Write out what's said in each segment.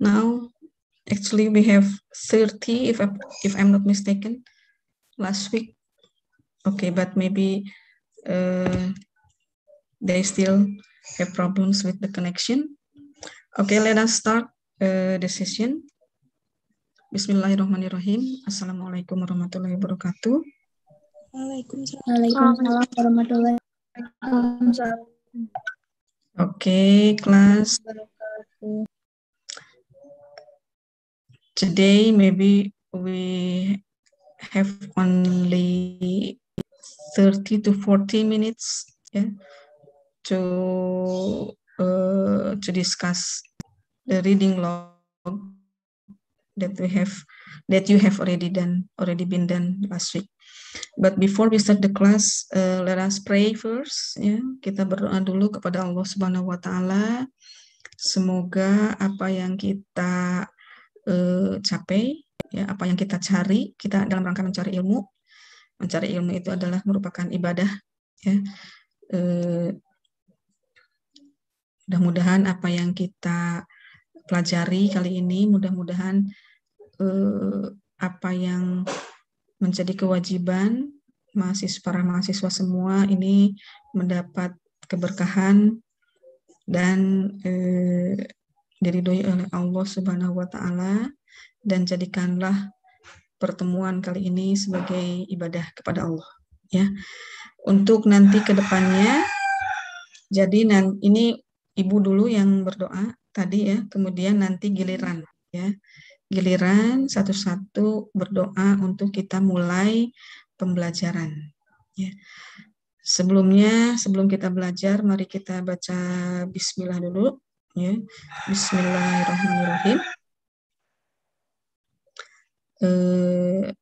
Now, actually, we have 30, if I'm not mistaken, last week. Okay, but maybe they still have problems with the connection. Okay, let us start the session. Bismillahirrahmanirrahim. Assalamualaikum warahmatullahi wabarakatuh. Waalaikumsalam warahmatullahi wabarakatuh. Okay, class. Today maybe we have only 30 to 40 minutes, yeah, to discuss the reading log that you have already been done last week. But before we start the class, let us pray first. Ya, kita berdoa dulu kepada Allah Subhanahu Wa Taala. Semoga apa yang kita capai, ya, apa yang kita cari, kita dalam rangka mencari ilmu. Mencari ilmu itu adalah merupakan ibadah. Ya. Mudah-mudahan apa yang kita pelajari kali ini, mudah-mudahan apa yang menjadi kewajiban para mahasiswa semua ini mendapat keberkahan dan diridhoi oleh Allah Subhanahu Wa Taala, dan jadikanlah pertemuan kali ini sebagai ibadah kepada Allah. Ya, untuk nanti ke depannya, jadi ini ibu dulu yang berdoa tadi ya, kemudian nanti giliran ya. Giliran satu-satu berdoa untuk kita mulai pembelajaran. Ya. Sebelum kita belajar, mari kita baca Bismillah dulu. Ya. Bismillahirrahmanirrahim.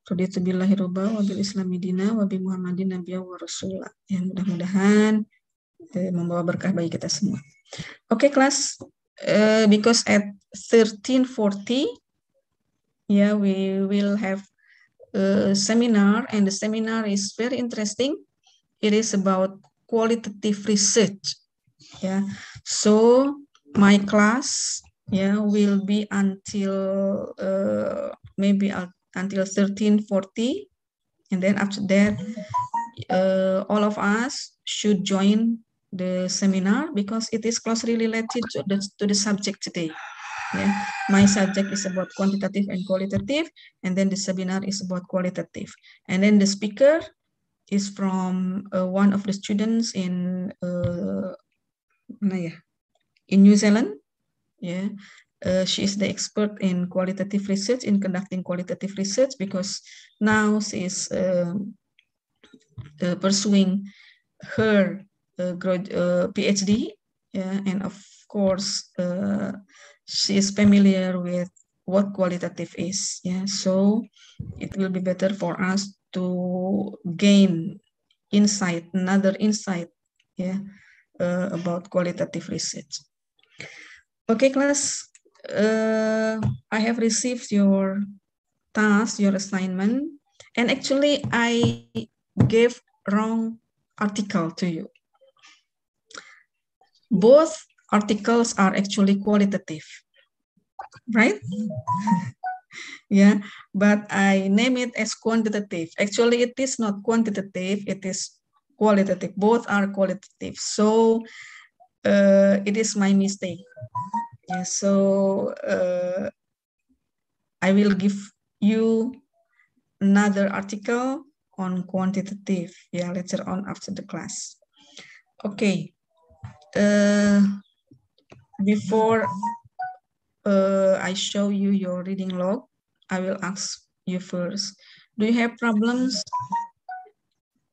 Raditu billahi robba wa bil islami dina wa bi Muhammadin nabiyya wa rasulah. Yang mudah-mudahan membawa berkah bagi kita semua. Oke, kelas, because at 13:40 yeah, we will have a seminar, and the seminar is very interesting. It is about qualitative research. Yeah, so my class, yeah, will be until maybe until 13:40, and then after that, all of us should join the seminar because it is closely related to the subject today. Yeah. My subject is about quantitative and qualitative, and then the seminar is about qualitative. And then the speaker is from one of the students in New Zealand. Yeah, she is the expert in qualitative research, in conducting qualitative research, because now she is pursuing her PhD. Yeah, and of course, she is familiar with what qualitative is. Yeah, so it will be better for us to gain another insight, yeah, about qualitative research. Okay, class, I have received your task, your assignment, and actually I gave wrong article to you. Both articles are actually qualitative, right? Yeah, but I name it as quantitative. Actually, it is not quantitative, it is qualitative. Both are qualitative. So it is my mistake. Yeah, so I will give you another article on quantitative, yeah, later on after the class. Okay. Before I show you your reading log, I will ask you first. Do you have problems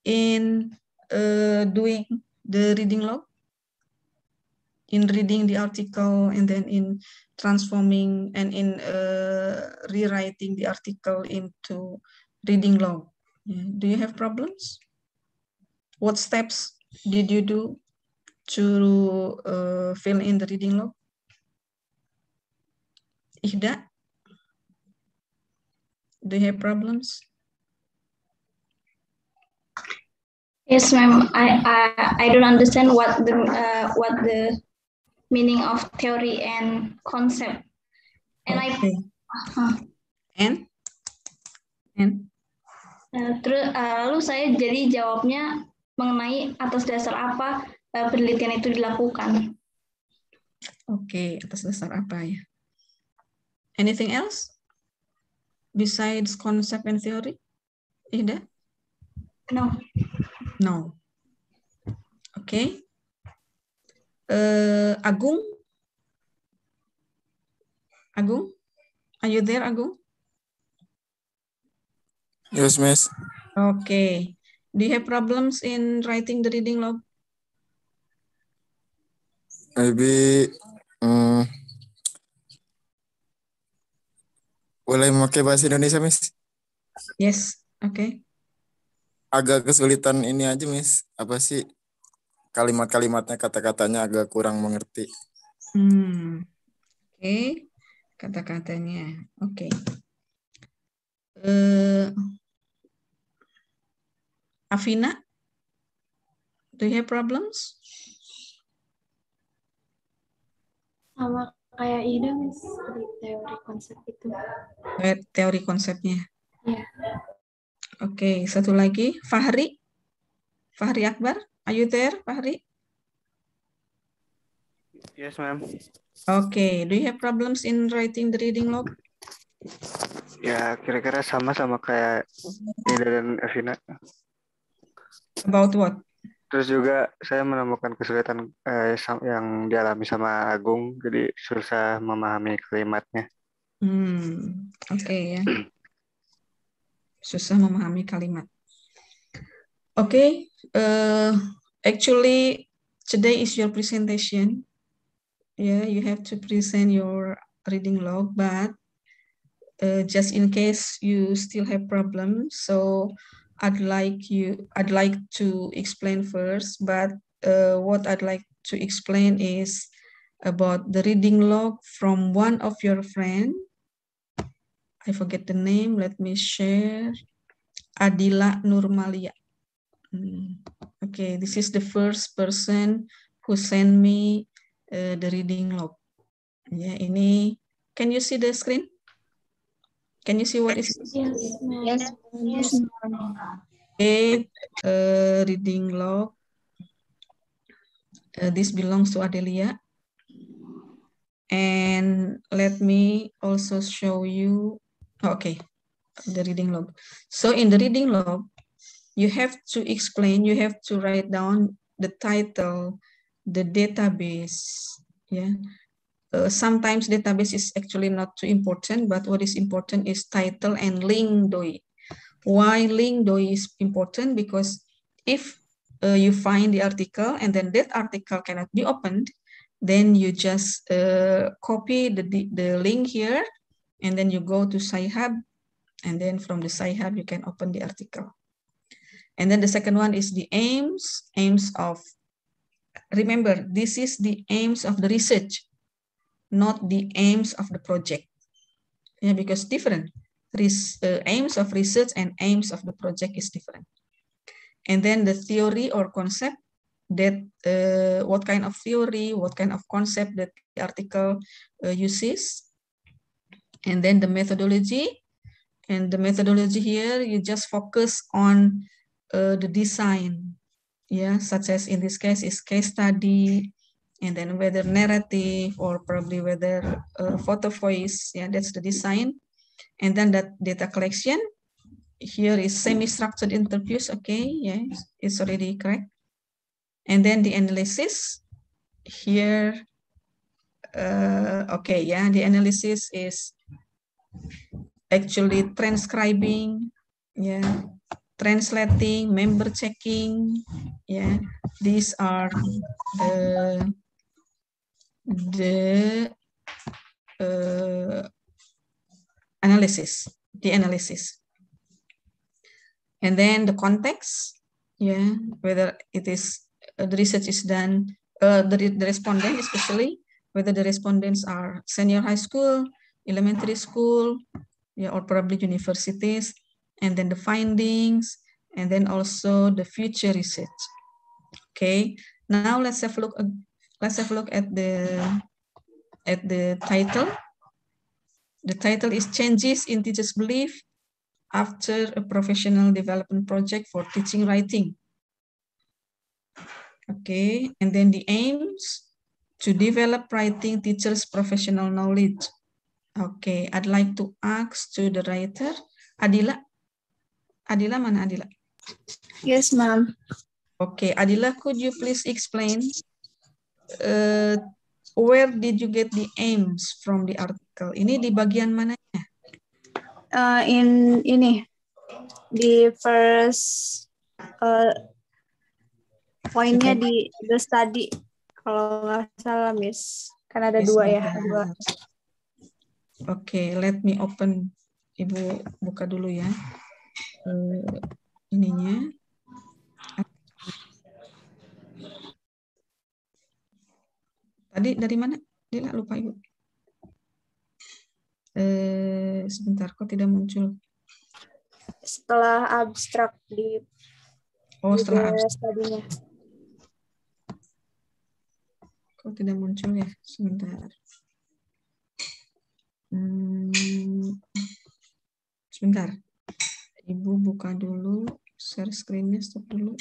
in doing the reading log? In reading the article and then in transforming and in rewriting the article into reading log? Yeah. Do you have problems? What steps did you do to fill in the reading log? Ihda, do you have problems? Yes, ma'am. I don't understand what the meaning of theory and concept. And Okay. And terus lalu saya jadi jawabnya mengenai atas dasar apa penelitian itu dilakukan. Oke, atas dasar apa ya? Anything else besides concept and theory? Ida? No. No. Okay. Agung? Agung? Are you there, Agung? Yes, Miss. Okay. Do you have problems in writing the reading log? Maybe boleh memakai bahasa Indonesia, Miss? Yes. Okay. Agak kesulitan ini aja, Miss. Apa sih kalimat-kalimatnya, kata-katanya agak kurang mengerti. Oke. Kata-katanya. Oke. Afina? Do you have problems? Sama kayak Ida, Miss, di teori konsep itu. Teori konsepnya. Iya. Oke, satu lagi. Fahri? Fahri Akbar? Are you there, Fahri? Yes, ma'am. Okay. Do you have problems in writing the reading log? Ya, kira-kira sama kayak Ida dan Evina. About what? Terus juga saya menemukan kesulitan yang dialami sama Agung, jadi susah memahami kalimatnya. Oke ya. Susah memahami kalimat. Okay. Actually, today is your presentation. Yeah, you have to present your reading log, but just in case you still have problems, so I'd like to explain first, but what I'd like to explain is about the reading log from one of your friend. I forget the name, let me share. Adila Nurmalia. Okay, this is the first person who sent me the reading log. Ya, ini, can you see the screen? Can you see what is? Yes. Okay, reading log. This belongs to Adelia. And let me also show you, okay, the reading log. So in the reading log, you have to explain, you have to write down the title, the database, yeah. Sometimes database is actually not too important, but what is important is title and link DOI. Why link DOI is important? Because if you find the article and then that article cannot be opened, then you just copy the link here, and then you go to Sci-Hub, and then from the Sci-Hub you can open the article. And then the second one is the aims of, remember, this is the aims of the research, not the aims of the project. Yeah, because different. Aims of research and aims of the project is different. And then the theory or concept, that what kind of theory, what kind of concept that the article uses. And then the methodology. And the methodology here, you just focus on the design, yeah, such as in this case is case study, and then whether narrative or probably whether photo voice, yeah, that's the design. And then that data collection, here is semi-structured interviews, okay, yes, it's already correct. And then the analysis, here, okay, yeah, the analysis is actually transcribing, yeah, translating, member checking, yeah, these are the analysis, the analysis. And then the context, yeah, whether it is the research is done, the respondent especially, whether the respondents are senior high school, elementary school, yeah, or probably universities, and then the findings, and then also the future research. Okay, now let's have a look. Let's have a look at the title. The title is Changes in Teachers' Belief After a Professional Development Project for Teaching Writing. Okay, and then the aims to develop writing teachers' professional knowledge. Okay, I'd like to ask to the writer, Adila. Adila, mana Adila? Yes, ma'am. Okay, Adila, could you please explain where did you get the aims from the article? Ini di bagian mananya? In ini di first poinnya di the study kalau nggak salah, Miss. Kan ada dua ya. Dua. Oke, let me open. Ibu buka dulu ya. Ininya. Tadi dari mana? Dia lupa Ibu. Sebentar, kok tidak muncul? Setelah abstrak di setelah abstrak. studinya. Kok tidak muncul ya? Sebentar. Sebentar. Ibu buka dulu, share screen-nya, stop dulu.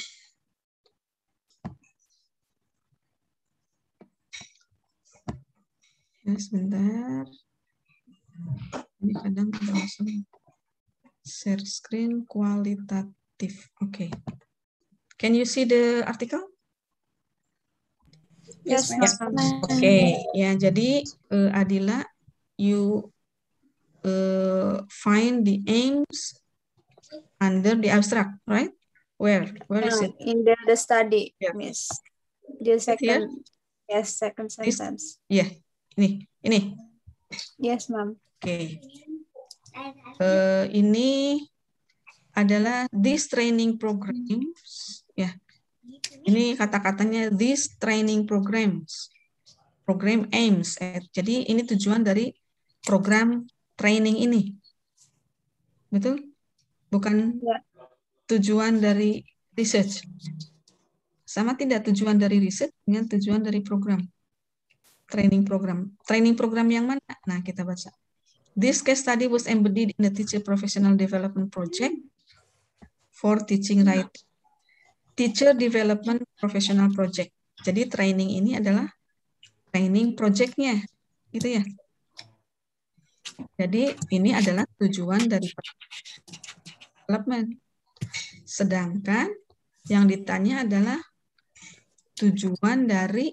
Ya, sebentar. Ini kadang ada masalah. Share screen kualitatif. Oke. Can you see the article? Yes, ma'am. Oke, ya jadi Adila, you find the aims under the abstract, right? Where is it? In the study, Yeah. Miss. The second, yes, second sentence. Yeah, ini. Yes, ma'am. Oke. Ini adalah these training programs, ya. Ini kata-katanya these training programs. Program aims. Jadi ini tujuan dari program training ini. Betul? Bukan tujuan dari research. Sama tidak tujuan dari research dengan tujuan dari program. Training program. Training program yang mana? Nah, kita baca. This case study was embedded in the Teacher Professional Development Project for Teaching Writing. Teacher Development Professional Project. Jadi training ini adalah training project-nya. Gitu ya. Jadi ini adalah tujuan dari development. Sedangkan yang ditanya adalah tujuan dari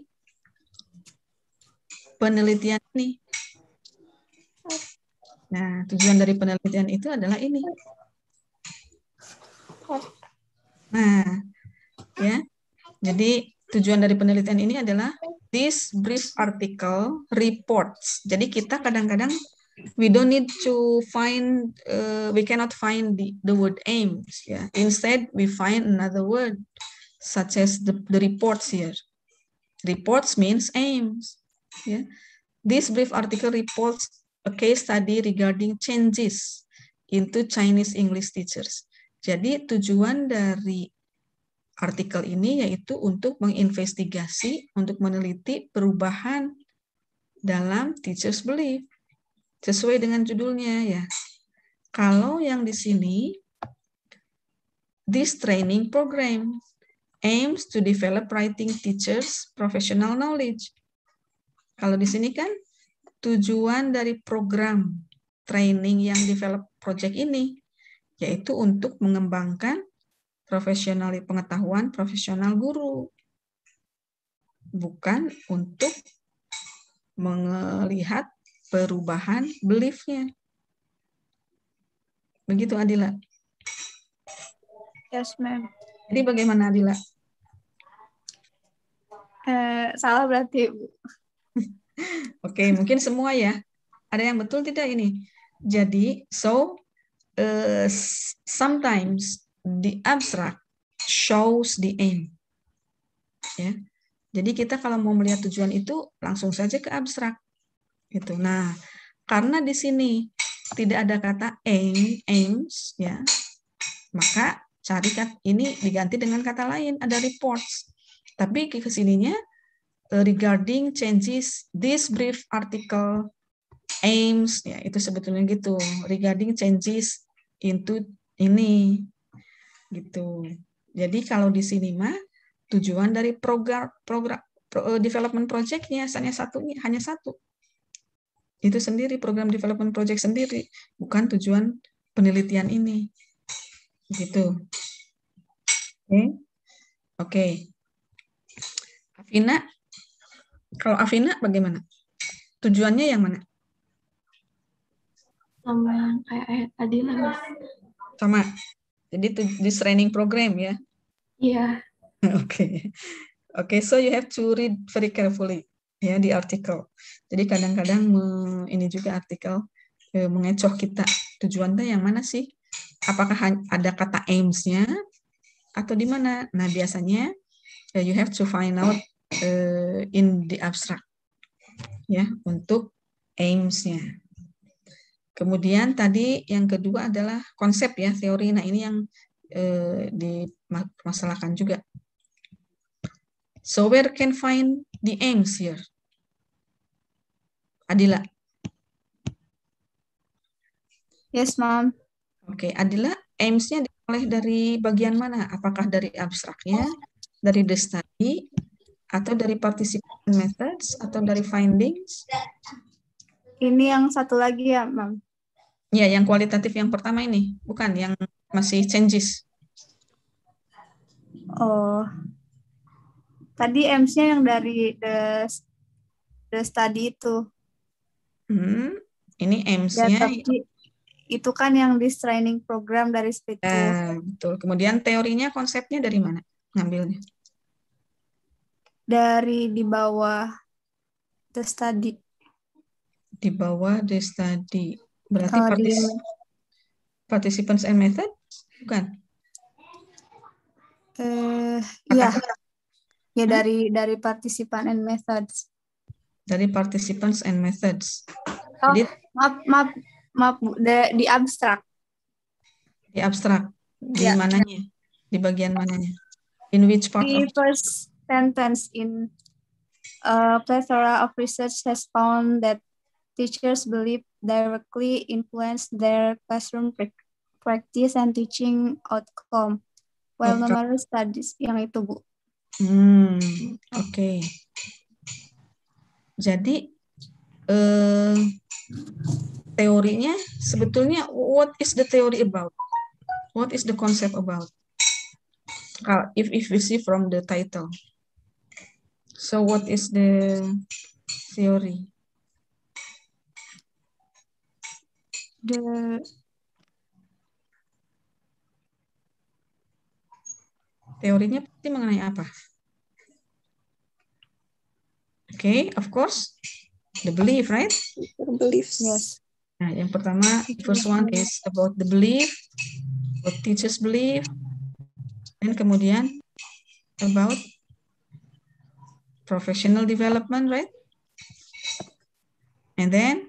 penelitian ini. Nah, tujuan dari penelitian itu adalah ini. Nah, ya. Jadi tujuan dari penelitian ini adalah this brief article reports. Jadi kita kadang-kadang we don't need to find, we cannot find the word aims. Yeah. Instead, we find another word, such as the reports here. Reports means aims. Yeah. This brief article reports a case study regarding changes into Chinese English teachers. Jadi tujuan dari artikel ini yaitu untuk menginvestigasi, untuk meneliti perubahan dalam teachers belief. Sesuai dengan judulnya ya. Kalau yang di sini, this training program aims to develop writing teachers professional knowledge. Kalau di sini kan tujuan dari program training yang develop project ini yaitu untuk mengembangkan pengetahuan profesional guru. Bukan untuk melihat perubahan belief-nya. Begitu Adila? Yes, ma'am. Jadi bagaimana Adila? Salah berarti, Bu. Oke, mungkin semua ya. Ada yang betul tidak ini? Jadi, sometimes the abstract shows the aim. Ya. Jadi kita kalau mau melihat tujuan itu langsung saja ke abstrak. Gitu. Nah, karena di sini tidak ada kata aims, ya, maka cari ini diganti dengan kata lain, ada reports. Tapi ke sininya regarding changes this brief article aims, ya itu sebetulnya gitu. Regarding changes into ini, gitu. Jadi kalau di sini mah tujuan dari program development project-nya hanya satu. Itu sendiri, program development project sendiri, bukan tujuan penelitian ini. Gitu. Oke. Afina, kalau Afina bagaimana? Tujuannya yang mana? Sama yang kayak tadi lah, Mas. Sama. Jadi this training program ya. Iya. Oke. Oke, so you have to read very carefully ya di artikel. Jadi kadang-kadang ini juga artikel mengecoh kita. Tujuannya yang mana sih? Apakah ada kata aims-nya atau di mana? Nah, biasanya you have to find out in the abstract ya untuk aims-nya. Kemudian tadi yang kedua adalah konsep ya, teori. Nah, ini yang dimasalahkan juga. So where can find the aims here? Adila. Yes, Mom. Oke, Adila, aims-nya oleh dari bagian mana? Apakah dari abstraknya, dari the study, atau dari participation methods, atau dari findings? Ini yang satu lagi ya, Mom. Ya, yang kualitatif yang pertama ini, bukan yang masih changes. Oh, tadi aims-nya yang dari the study itu. Ini Ya, aims-nya. tapi itu kan yang di training program dari situ. Betul. Kemudian teorinya, konsepnya dari mana ngambilnya? Dari di bawah the study. Di bawah the study. Berarti participants and methods? Bukan? Iya. Ya, dari participant and methods. Dari participants and methods. Oh, Jadi, maaf, di abstrak. di abstrak. Di Ya. mananya? Di bagian mananya? In which part? The first sentence in a plethora of research has found that teachers believe directly influence their classroom practice and teaching outcome. While numerous studies, yang itu, Bu. Oke. Jadi teorinya sebetulnya what is the theory about? What is the concept about? If we see from the title. So what is the theory? Teorinya pasti mengenai apa? Okay, of course, the belief, right? Beliefs. Yes. Nah, yang pertama, first one is about the belief, what teachers believe, dan kemudian about professional development, right? And then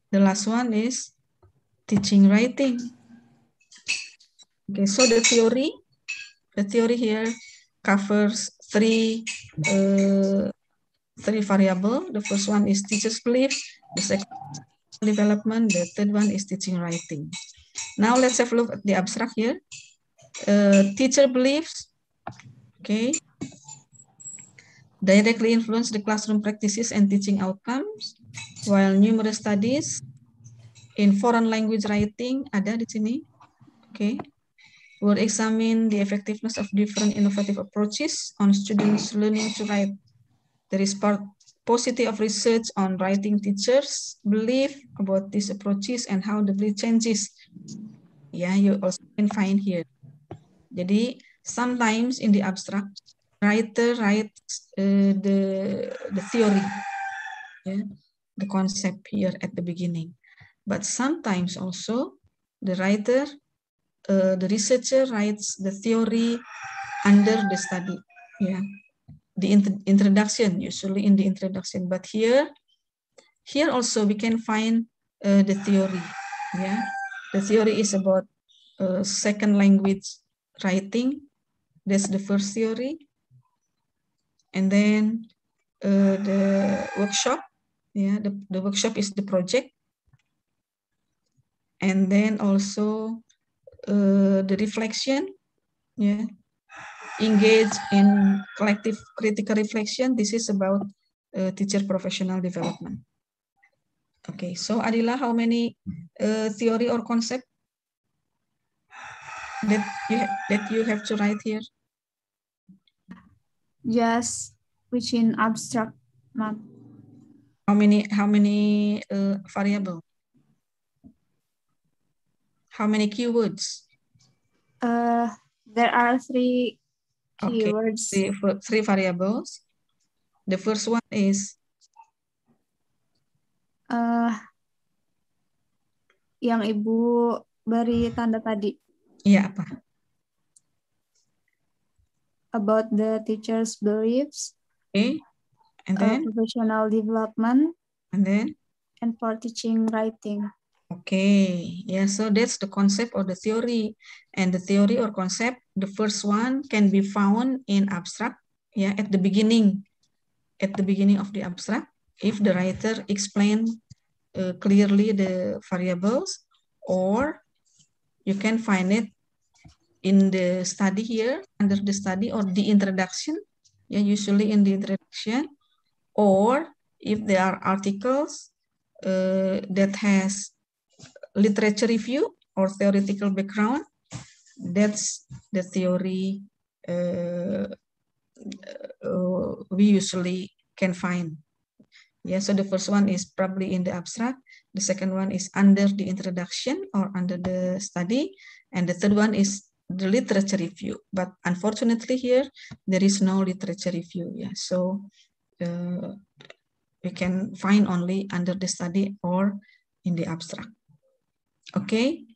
the last one is teaching writing. Okay, so the theory here covers three variables. The first one is teachers' belief, the second development, the third one is teaching writing. Now let's have a look at the abstract here. Teacher beliefs, okay, directly influence the classroom practices and teaching outcomes, while numerous studies in foreign language writing ada di sini, okay, will examine the effectiveness of different innovative approaches on students learning to write. There is positive of research on writing teachers' belief about these approaches and how the belief changes. Yeah, you also can find here. Jadi, sometimes in the abstract, writer writes the theory, yeah, the concept here at the beginning. But sometimes also the writer, the researcher writes the theory under the study, yeah. The introduction, usually in the introduction, but here also we can find the theory. Yeah, the theory is about second language writing. That's the first theory, and then the workshop Yeah, the workshop is the project. And then also the reflection, yeah. Engage in collective critical reflection. This is about teacher professional development. Okay, so Adila, how many theory or concept that you have to write here? Just which in abstract map. How many variable? How many keywords? There are 3 keywords. Okay, three variables. The first one is yang Ibu beri tanda tadi. Iya, apa? About the teacher's beliefs. Okay. And then? Professional development. And then? And for teaching writing. Okay, yeah, so that's the concept or the theory. And the theory or concept, the first one can be found in abstract, yeah, at the beginning of the abstract, if the writer explain clearly the variables, or you can find it in the study here, under the study or the introduction, yeah, usually in the introduction, or if there are articles that has literature review or theoretical background, that's the theory we usually can find. Yeah, so the first one is probably in the abstract, the second one is under the introduction or under the study, and the third one is the literature review. But unfortunately here, there is no literature review. Yeah, so we can find only under the study or in the abstract. Okay,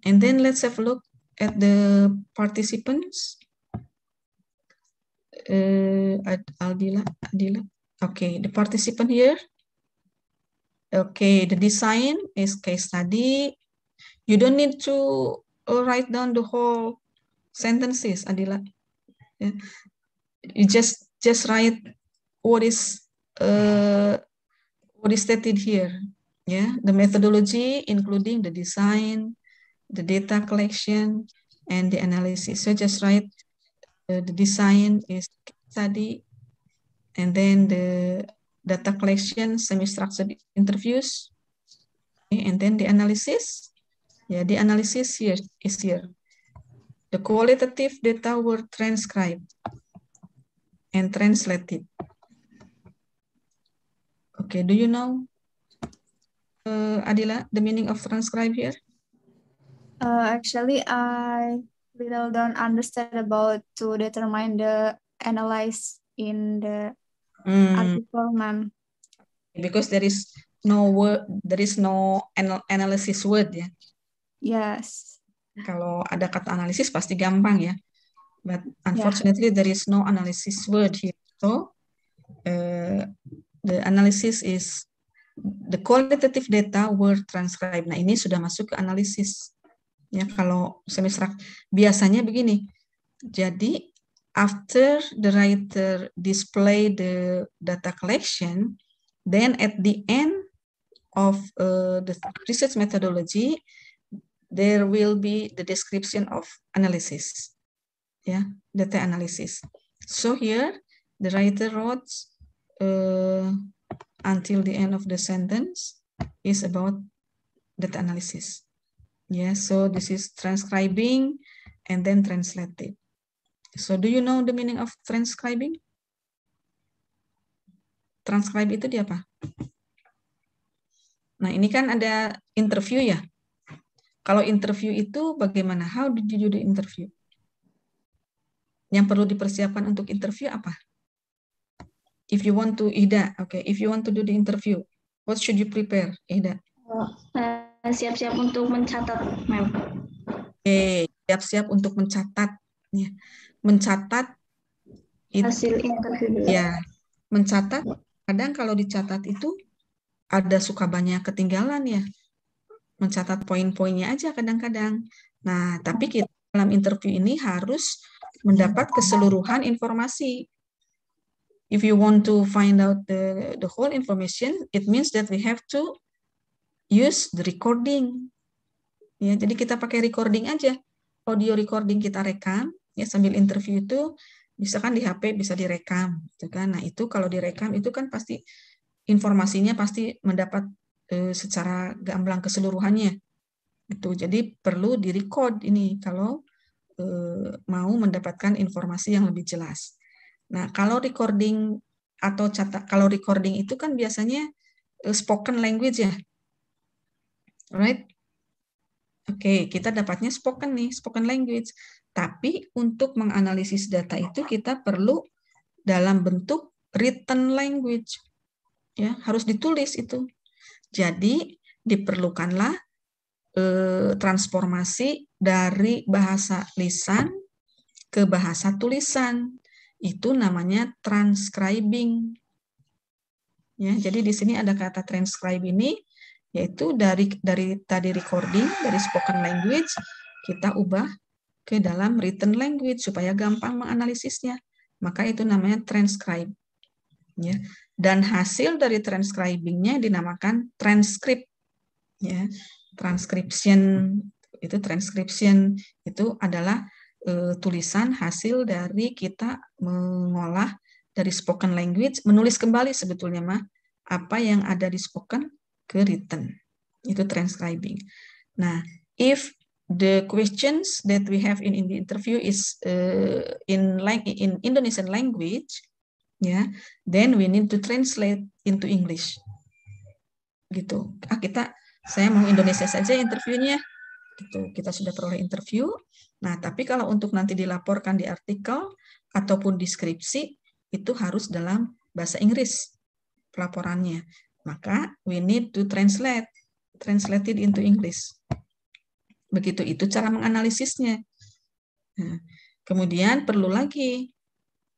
and then let's have a look at the participants. Adila. Okay, the participant here. Okay, the design is case study. You don't need to write down the whole sentences, Adila. Yeah. You just write what is stated here. Yeah, the methodology, including the design, the data collection, and the analysis. So just write the design is study, and then the data collection, semi-structured interviews, okay, and then the analysis. Yeah, the analysis here is here. The qualitative data were transcribed and translated. Okay, do you know, Adila, the meaning of transcribe here? Actually, I little don't understand about to determine the analyze in the article, ma'am. Because there is no word, there is no analysis word, ya. Yes. Kalau ada kata analisis pasti gampang ya. But unfortunately there is no analysis word here. So the analysis is the qualitative data were transcribed. Nah, ini sudah masuk ke analisis. Ya, kalau semester biasanya begini. Jadi after the writer display the data collection, then at the end of the research methodology, there will be the description of analysis, yeah, data analysis. So here the writer wrote until the end of the sentence is about data analysis. Yeah, so this is transcribing and then translated. So do you know the meaning of transcribing? Transcribe itu dia apa? Nah, ini kan ada interview ya. Kalau interview itu bagaimana? How did you do the interview? Yang perlu dipersiapkan untuk interview apa? If you want to, Ida, okay. If you want to do the interview, what should you prepare, Ida? Siap-siap untuk mencatat, ma'am. Oke, siap-siap untuk mencatat. Ya. Mencatat itu, hasil interview. Ya, mencatat. Kadang kalau dicatat itu ada suka banyak ketinggalan ya. Mencatat poin-poinnya aja kadang-kadang. Nah, tapi kita dalam interview ini harus mendapat keseluruhan informasi. if you want to find out the whole information, it means that we have to use the recording. Ya, jadi kita pakai recording aja. Audio recording kita rekam, ya sambil interview itu bisa kan di HP bisa direkam, gitu kan. Nah itu kalau direkam itu kan pasti informasinya pasti mendapat secara gamblang keseluruhannya. Gitu. Jadi perlu direcord ini kalau mau mendapatkan informasi yang lebih jelas. Nah, kalau recording atau kalau recording itu kan biasanya spoken language ya. Right? Oke, kita dapatnya spoken language. Tapi untuk menganalisis data itu kita perlu dalam bentuk written language. Ya, harus ditulis itu. Jadi diperlukanlah transformasi dari bahasa lisan ke bahasa tulisan. Itu namanya transcribing. Ya, jadi di sini ada kata transcribe ini, yaitu dari tadi recording, dari spoken language, kita ubah ke dalam written language supaya gampang menganalisisnya. Maka itu namanya transcribe. Ya. Dan hasil dari transcribingnya dinamakan transcript. Ya. Transcription itu adalah tulisan hasil dari kita mengolah dari spoken language, menulis kembali sebetulnya apa yang ada di spoken ke written. Itu transcribing. Nah, if the questions that we have in the interview is in Indonesian language, ya, then we need to translate into English. Gitu. Saya mau Indonesia saja interviewnya. Gitu. Kita sudah peroleh interview. Nah, tapi kalau untuk nanti dilaporkan di artikel ataupun deskripsi, itu harus dalam bahasa Inggris pelaporannya. Maka we need to translate it into English. Begitu itu cara menganalisisnya. Nah, kemudian perlu lagi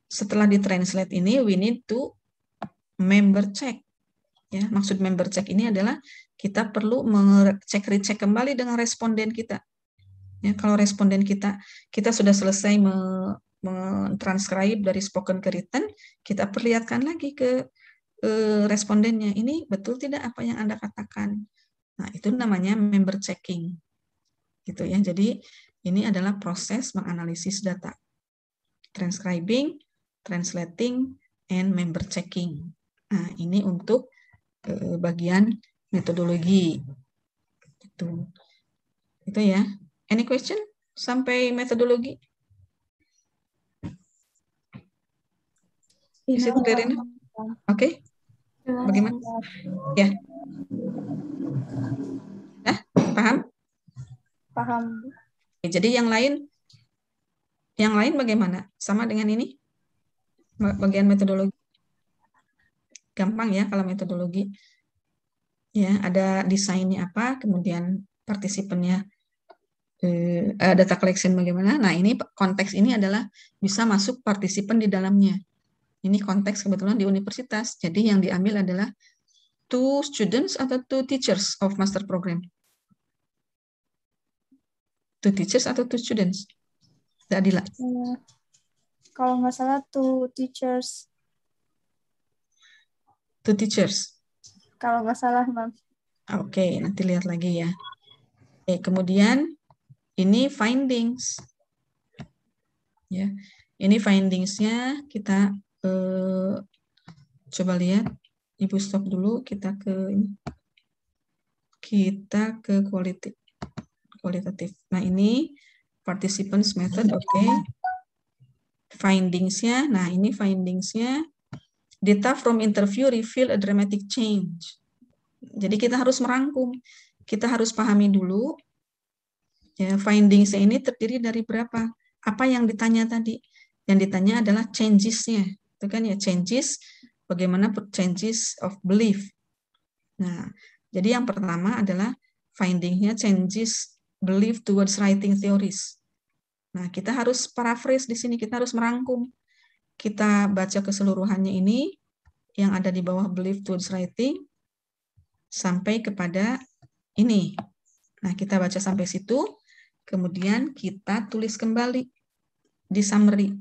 setelah ditranslate ini we need to member check. Ya, maksud member check ini adalah kita perlu recheck kembali dengan responden kita. Ya, kalau responden kita sudah selesai mentranscribe dari spoken ke written, kita perlihatkan lagi ke respondennya, ini betul tidak apa yang Anda katakan. Nah, itu namanya member checking. Gitu ya. Jadi ini adalah proses menganalisis data. Transcribing, translating, and member checking. Nah, ini untuk bagian metodologi. Itu ya. Any question sampai metodologi? Is it clear enough? Oke. Bagaimana? Ya. Nah, paham? Paham. Jadi yang lain bagaimana? Sama dengan ini? Bagian metodologi. Gampang ya kalau metodologi. Ya, ada desainnya apa, kemudian partisipannya data collection bagaimana. Nah, ini konteks ini adalah bisa masuk partisipan di dalamnya. Ini konteks kebetulan di universitas. Jadi yang diambil adalah 2 students atau 2 teachers of master program. 2 teachers atau 2 students? Tidak adil. Kalau nggak salah 2 teachers. 2 teachers. Kalau nggak salah, Bang. Oke, nanti lihat lagi ya. Oke, kemudian ini findings. Ya, ini findingsnya kita coba lihat. Ibu stop dulu, kita ke kualitatif. Nah, ini participants method, oke. Findingsnya, nah ini findingsnya. Data from interview reveal a dramatic change. Jadi kita harus merangkum. Kita harus pahami dulu. Ya, findingsnya ini terdiri dari berapa? Apa yang ditanya tadi? Yang ditanya adalah changes-nya. Itu kan ya, changes, bagaimana changes of belief. Nah, jadi yang pertama adalah finding-nya changes belief towards writing theories. Nah, kita harus paraphrase di sini, kita harus merangkum. Kita baca keseluruhannya ini, yang ada di bawah belief towards writing, sampai kepada ini. Nah, kita baca sampai situ, kemudian kita tulis kembali di summary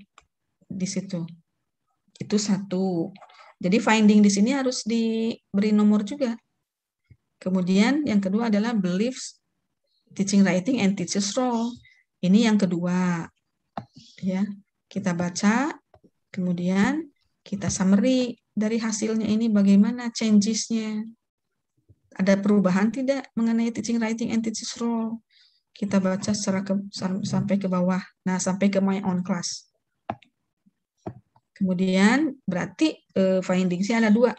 di situ. Itu satu. Jadi finding di sini harus diberi nomor juga. Kemudian yang kedua adalah beliefs, teaching writing and teacher's role. Ini yang kedua. Ya, kita baca, kemudian kita summary dari hasilnya ini bagaimana changes-nya. Ada perubahan tidak mengenai teaching writing and teacher's role? Kita baca sampai ke bawah. Nah, sampai ke my own class. Kemudian berarti findings-nya ada dua.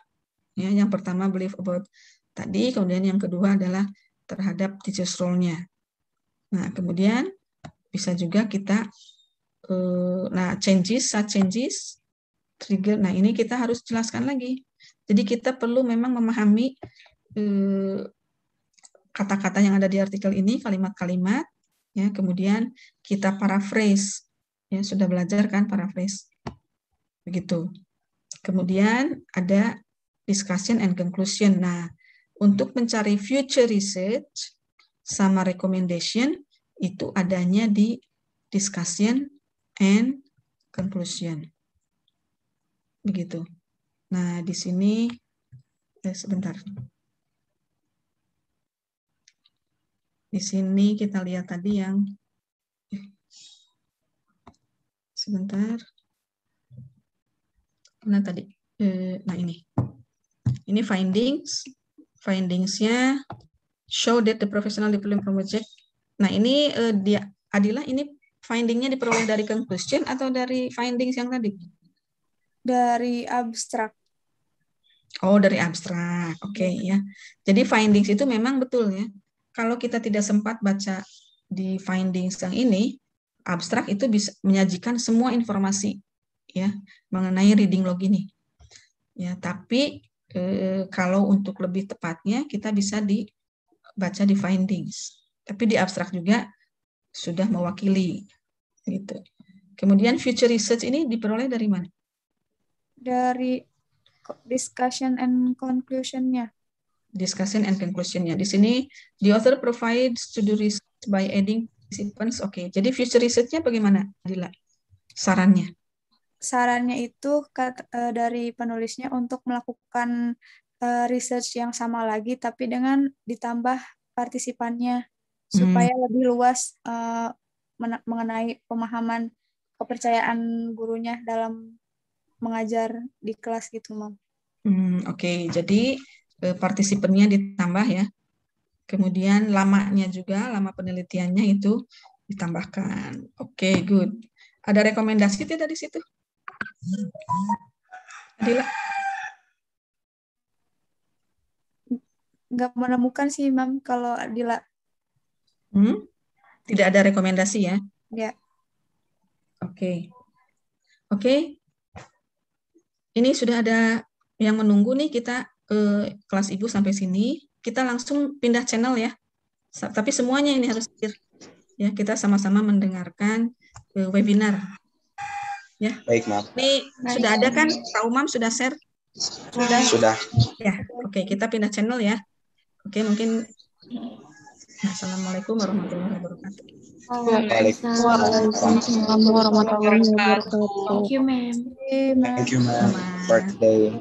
Ya, yang pertama belief about tadi, kemudian yang kedua adalah terhadap teacher's role-nya. Nah, kemudian bisa juga kita changes, trigger. Nah, ini kita harus jelaskan lagi. Jadi kita perlu memang memahami kata-kata yang ada di artikel ini, kalimat-kalimat, ya, kemudian kita paraphrase. Ya, sudah belajar kan paraphrase. Begitu. Kemudian ada discussion and conclusion. Nah, untuk mencari future research sama recommendation itu adanya di discussion and conclusion. Begitu. Nah, di sini sebentar. Di sini kita lihat tadi yang sebentar. Nah, tadi. Nah, ini. Ini findingsnya show that the professional development project. Nah, ini Adila, ini findingnya diperoleh dari conclusion atau dari findings yang tadi? Dari abstrak. Oh, dari abstrak. Oke, ya. Jadi findings itu memang betul ya. Kalau kita tidak sempat baca di findings yang ini, abstrak itu bisa menyajikan semua informasi ya mengenai reading log ini. Ya, tapi kalau untuk lebih tepatnya kita bisa dibaca di findings. Tapi di abstrak juga sudah mewakili gitu. Kemudian future research ini diperoleh dari mana? Dari discussion and conclusion-nya. Discussion and conclusion-nya. Di sini the author provides to do research by adding participants. Oke, jadi future research-nya bagaimana, Adila? Sarannya? Sarannya itu dari penulisnya untuk melakukan research yang sama lagi, tapi dengan ditambah partisipannya supaya lebih luas mengenai pemahaman kepercayaan gurunya dalam mengajar di kelas gitu, Mam. Oke, jadi partisipannya ditambah ya. Kemudian lamanya juga, lama penelitiannya itu ditambahkan. Oke, good. Ada rekomendasi tidak di situ? Adila? Nggak menemukan sih, Mam, kalau Adila. Tidak ada rekomendasi ya? Ya. Oke. Ini sudah ada yang menunggu nih, kita kelas Ibu sampai sini. Kita langsung pindah channel ya. Tapi semuanya ini harus hadir. Ya, kita sama-sama mendengarkan webinar. Ya. Baik, Mam. Ini sudah ada kan? Pak Umam sudah share? Sudah. Ya, oke, kita pindah channel ya. Oke, mungkin. Assalamualaikum warahmatullahi wabarakatuh. Waalaikumsalam warahmatullahi wabarakatuh. Thank you, ma'am. Thank you, ma'am. Birthday.